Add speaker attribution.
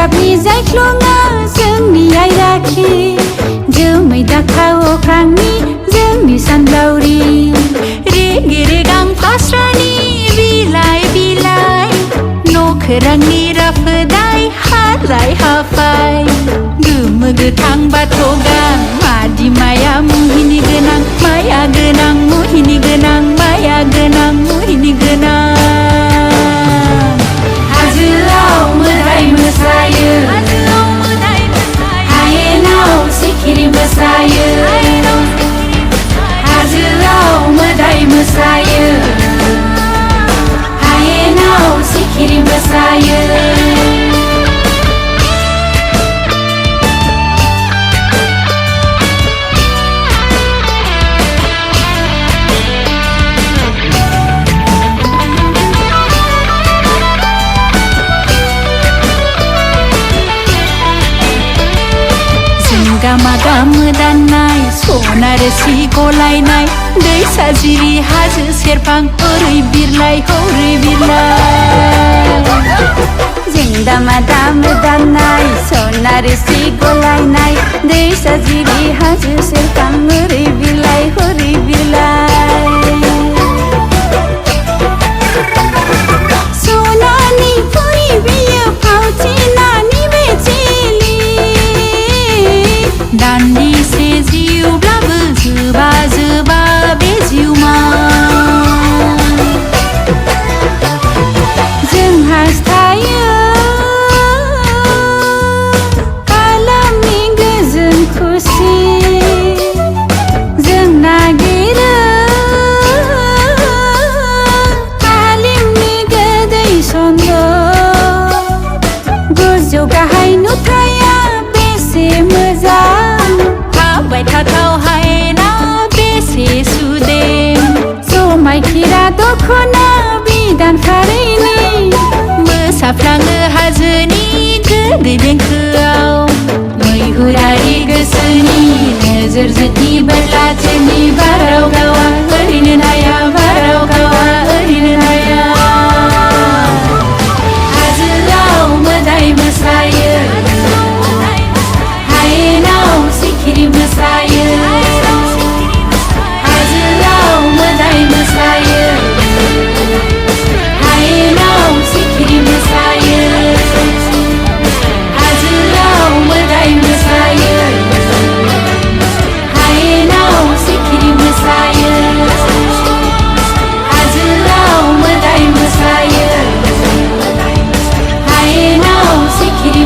Speaker 1: गाबनि जायख्लङा जोंनि आयराखि जोमै दाखाव अख्रांनि जोंनि सानलावरि रेगे रेगां फास्रानि बिलाइ बिलाइ न'खोरांनि राफोदाय हालाय हाफाय गोमो गोथां बाथ'गां मादिमाया मुहिनि गोनां माया गोनां मुहिनि गोनां माया गोनां मुहिनि गोनां हाजोआव मोदाय मोसायो हायेनाव सिखिरि मोसायो हाजोआव मोदाय मोसायो हायेनाव सिखिरि मोसायो गामा मोदाननाय सना रोसि गलायनाय दैसा जिरि हाजो सेरफां ओरै बिरलाय हरै बिरलाय जों दामा मोदाननाय सना रोसि गलायनाय दैसा जिरि हाजो सेरफां ओरै बिरलाय हरै बिरलाय सनानि फुरि बियो फावथिनानि बेथिलि दान्दिसे जिउब्लाबो जोबा जोबा बे जिउमा जों हास्थायो खालामनि गोजोन खुसि जों नागिरो हालिमनि गोदै सन्द गोजौ गाहाय नुथाया बेसे मोजां हाबाय थाथाव हायेना बेसे सुदेम समायखिरा दख'ना बिदान फारैनि मोसाफ्लाङो हाजोनि गोदै देंखोआव मैहुरारि गोसोनि नोजोर जुदि बोरलाथिनि बाराव गावा ओरैनो नाया बाराव गावा ओरैनो नाया हाजोआव मोदाय मोसायो हायेनाव सिखिरि मोसायो हाजोआव मोदाय मोसायो हायेनाव सिखिरि मोसायो हाजोआव मोदाय मोसायो हायेनाव सिखिरि मोसायो हाजोआव मोदाय मोसायो हायेनाव सिखिरि